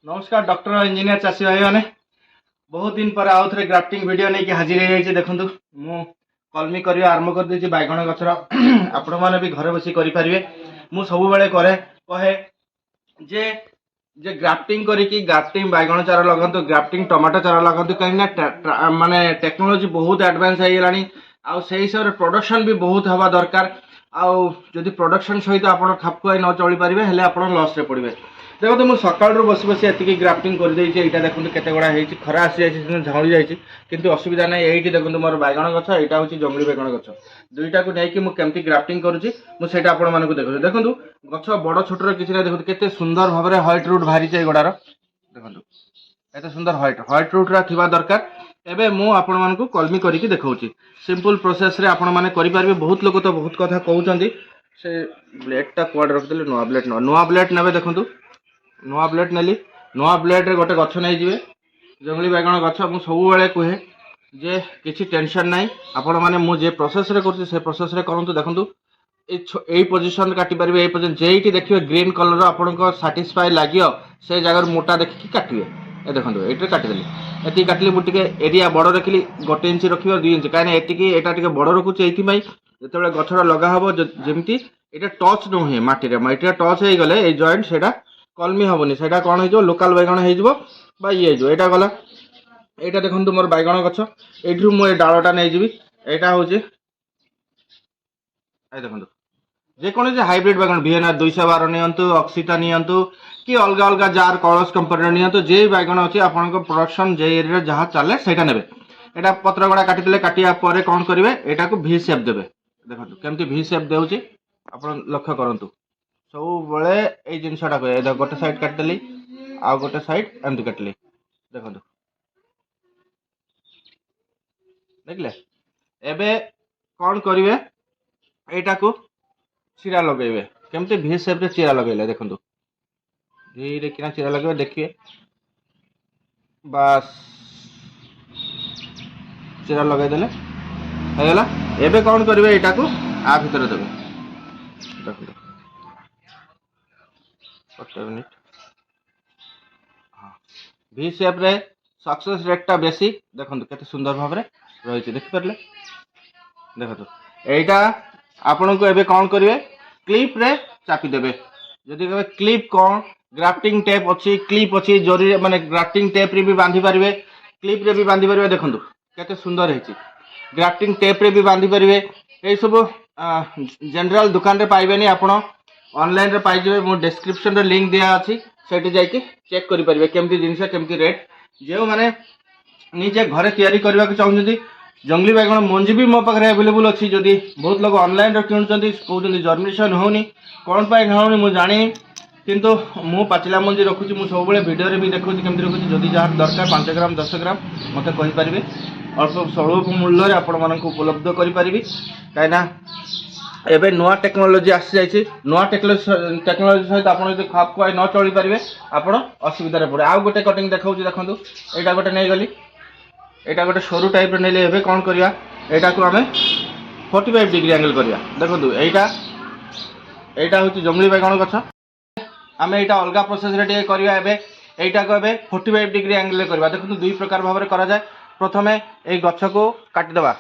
नमस्कार doctor engineer चाषी भाई मैंने बहुत दिन पर आउ थे ग्राफ्टिंग वीडियो नहीं हाजिर हो देखु मु कलमी कर आरंभ कर देछि बैगण गछर आपण मैंने भी घरे बसी करें मु सब बेले कहे जे जे ग्राफ्टिंग करी ग्राफ्टिंग बैगण चारा लगतु ग्राफ्टिंग टमाटो चारा लगतु कहीं माने टेक्नोलोजी बहुत एडवांस हो गलानी आउ से हिसाब से प्रोडक्शन भी बहुत हवा दरकार आउ जदि प्रोडक्शन सहित आप खाप खुआई न चली पारे हेल्ले आप लस रे पड़े देखो मुझे सकालू बस बस ये ग्राफ्टिंग कर देखते देखो केते गुड़ा हो खरा आसी जाए झाड़ी जाए किंतु असुविधा ना ये देखो मोर बैगण गछ यहाँ हूँ जंगली बैगण गछ दुईटा को लेकिन मुझे ग्राफ्टिंग करुँची मुझे आपण मानक देखो देखो गछ बड़ छोटर किसी ना देखो केते सुंदर भाव में ह्वाइट रूट बाहरी गुड़ार देखो एत सुंदर ह्वाइट रूट थी दरकार एबे मु आपण मानक कलमी करके देखा सिंपल प्रोसेस रे आपण माने करि पारबे। बहुत लोग तो बहुत कथा कहउचंदी से ब्लेडटा क्वाड रखदेले नुआ ब्लेड नेबे देखंतु नुआ ब्लेड नेली नुआ ब्लेड रे गोटे गछ नै जिवे जंगली बैगण गछ मु सब बेले कहे जे किछि टेंशन नाही आपण माने मु जे प्रोसेस रे करछि से प्रोसेस रे करंतु देखंतु ए पोजीशन काटि पारबे ए पोजीशन जेइटी देखिबे ग्रीन कलर आपनको सैटिस्फाई लागियो से जगह मोटा देखि काटिबे ए देखंतु एटे काटि देली एति काटली मु टिके एरिया बड़ रखिली 1 इंच रखिबो 2 इंच काने एतिकी एटा टिके बड़ रखुछि एति पई जेतेबेले गछरा लगा हबो जेमति एटा टच न होए माटी रे माटी टच हे गले ए जॉइंट सेटा कलमी हबनी सेटा कोन हे जो लोकल बैगण हे जो बा ये जो एटा गला एटा देखंतु मोर बैगण गछ एठु मु ए डाळटा नै जिवि एटा होचे ए देखंतु जे कोन जे हाइब्रिड बैगण वीएनआर 212 नियंतु ऑक्सीटा नियंतु कि अलग अलग जार कलर्स कंपनी नियंतु जे बैगण अछि आपनको प्रोडक्शन जे एरिया जहाँ चले सेटा नेबे एटा पत्र गड़ा काटी देले काटिया परे कोन करिवे एटा को वी शेप देबे देखंतु केमति वी शेप देउची आपण लक्ष्य करंतु सब बळे ए जिंसटा को ए गोटे साइड काट देली आ गोटे साइड एमति काटली देखंतु देखले एबे कोन करिवे एटा को चिरा लगेबे केमते वी शेप रे चिरा लगेले देखंतु धीरे किना चिरा लगेबे देखिए बस चिरा लगे देले हो गला एबे कोन करिवे एटा को आ भीतर देबे देखंतु 1 मिनिट हां वी शेप रे सक्सेस रेट टा बेसी देखंतु केते सुंदर भाव रे रही छि देखि परले देखंतु एटा आपण को एबे कोन करिवे क्लिप रे चापी देबे जदि कबे क्लिप कोन ग्राफ्टिंग टेप अछि क्लिप अछि जरी माने ग्राफ्टिंग टेप रे भी बांधी परिवे क्लिप रे भी बांधी परिवे देखंतु केते सुंदर हेछि ग्राफ्टिंग टेप रे भी बांधी परिवे ए सब जनरल दुकान रे पाइबेनी आपण ऑनलाइन रे पाइ जेबे मो डिस्क्रिप्शन रे लिंक दिया अछि सेठी जाई कि चेक करि परिवे केमति जिंस केमति रेट जे माने निजे घरे तयारी करबा के चाहुछथि जंगली बैगण मंजी भी मो पाखे अवेलेबल अच्छी जदि बहुत लोग ऑनलाइन रे किणुचंती कहउचंती जर्मिनेशन होनी कोन पाइ होनी मु जानि किंतु मु पाचिला मंजी रखुची मु सब बेले वीडियो रे भी देखुची केमति रखुची जदि जहार दरकार 5 ग्राम 10 ग्राम मते कहि परिबे अल्प स्वल्प मूल्य रे आपण मानक उपलब्ध करि परिबी काइना एबे नवा टेक्नोलॉजी आसी जाइछि नवा टेक्नोलॉजी सहित आपण जदि खाप खुआई न चली परिबे आपण असुविधा रे पड़े आ गोटे कटिंग देखाउची देखंतु एटा गोटे नै गली एटा गोटे सरू टाइप रे नेले एबे कोन करिया एटा को हमें 45 डिग्री एंगल करिया देखंतु एटा होची जंगली बैगण गछ हमें एटा अलगा प्रोसेस रे टे करिया एबे एटा को एबे 45 डिग्री एंगल रे करबा देखंतु दुई प्रकार भाव रे करा जाय प्रथमे ए गछ को काटि देबा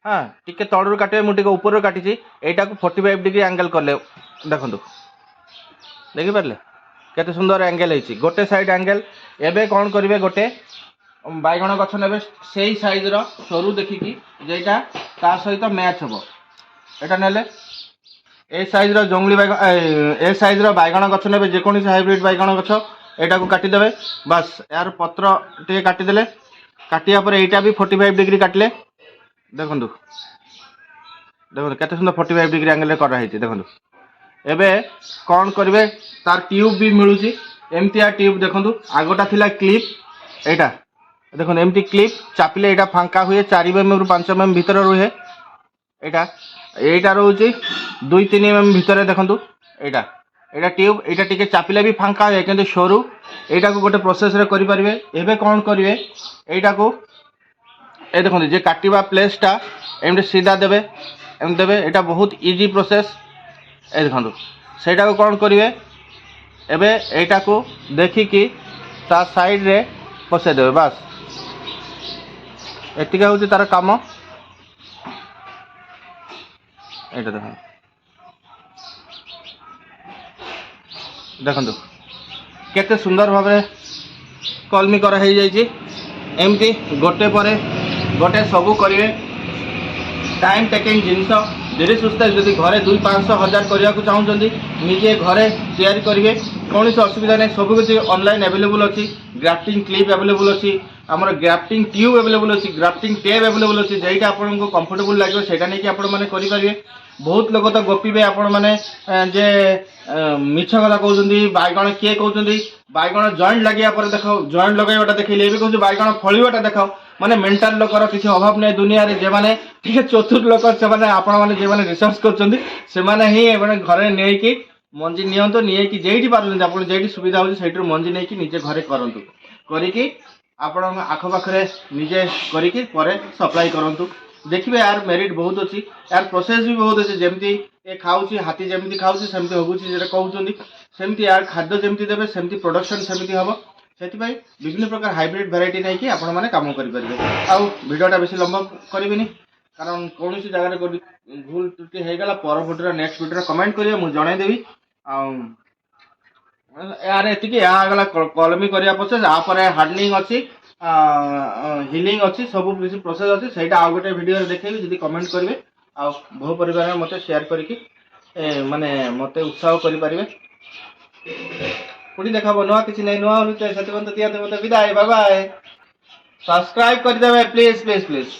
हां टिके तळरु काटे मु टिके ऊपर रो काटी छी एटा को 45 डिग्री एंगल करले देखंतु देखि परले केते सुंदर एंगल हेछि गोटे साइड एंगल एबे कोन करिवे गोटे बैगण गछ नेबे सेही साइज रो सरू देखिकी जेटा ता सहित मैच हबो एटा नेले ए साइज रो जंगली बैगण ए साइज रो बैगण गछ नेबे जे कोनी हाइब्रिड बैगण गछ एटा को काटी देबे बस यार पत्र टे काटी देले काटिया पर एटा भी 45 डिग्री काटले देखंतु देखंतु केते सुंदर 45 डिग्री एंगल रे कर रहा है देखंतु एबे कोन करबे तार ट्यूब भी मिलुची एमती आ ट्यूब देखंतु आगोटा थिला क्लिप एटा देखो एमती क्लिप चापिले एटा फांका हुए 4 mm रु 5 mm भीतर रुहे एटा रोचे 2-3 mm भीतर देखंतु एटा ट्यूब एटा टिके चापिले भी फांका है किंतु सरू एटा को गोटे प्रोसेस रे करि परिवे एबे कोन करिवे एटा को ए देखंतु जे काटिबा प्लेसटा एमते सीधा देबे एटा बहुत इजी प्रोसेस ए देखंतु सेटा को कोन करिवे एबे एटा को देखि कि ତା ସାଇଡ଼ରେ ପଶାଇଦେବେ ବାସ୍। ଏତିକି ହେଉଛି ତାର କାମ। ଏଇଟା ଦେଖନ୍ତୁ କେତେ ସୁନ୍ଦର ଭାବରେ କଲମି କରା ହେଇଯାଇଛି। ଏମିତି ଗୋଟେ ପରେ ଗୋଟେ ସବୁ କରିବେ। टाइम टेकिंग जिनस धीरे सुस्थ जदि घरे 200-500-1000 करने को चाहते निजे घरे तैयारी करेंगे कौन असुविधा नहीं। सबकि ऑनलाइन अवेलेबल अच्छी। ग्राफ्टिंग क्लिप अवेलेबल अच्छी, आमर ग्राफ्टिंग ट्यूब अवेलेबल अच्छी, ग्राफ्टिंग टेप अवेलेबल अच्छी। जेटा आपको कंफर्टेबल लगे सेटा नहीं आपने। बहुत लोग तो गपीबे आपण मैंने जे मिछ कथा कहते बैगण किए कहते बैगण जॉइंट लगे देख जॉइंट लगेटा देखिए भी कहते बैगण फलवाटा देख माने मेंटल लोकर किसी अभाव नहीं दुनिया रे जे माने ठीक चतुर लोक से माने आपण माने जे माने रिसर्च करछंती से माने ही माने घरे नै कि मंजी नियंतो निये कि जेठी पारुछंती आपण जेठी सुविधा होछि सेठी मंजी नै कि निजे घरे करंतु करी कि आपण आख पाखरे निजे करी कि परे सप्लाई करंतु। देखिए यार मेरिट बहुत अच्छी, यार प्रोसेस भी बहुत अच्छी। जमती ए खाऊँ हाथी जमती खाऊँ सेमती होगुची जेटा कहउछंती सेमती यार खाद्य जमती देबे सेमती प्रोडक्शन सेमती हबो। सेतिबाई विभिन्न प्रकार हाइब्रिड वैरायटी नहीं कि आपण माने काम करि परिबे। आउ वीडियोटा बेसी लंबा करिबिनी कारण कौन सी जगह भूल त्रुटि हो गला पर वीडियो नेक्स्ट वीडियो कमेंट करिए मु जणाई देबी। यार एतिकी या गला कलमी करिया प्रोसेस आ पर हार्डनिंग अछि हिलिंग अच्छी सब किसी प्रोसेस अच्छी सहीटा आउ गोटे वीडियो देखेबी जदि कमेंट करेंगे आ बहु परिवार मत शेयर करके माने मत उत्साह करें। पुणी देखा नुआ किसी नहीं नुआ दिया मत विदाय बाय बाय। सब्सक्राइब करदे प्लीज प्लीज प्लीज।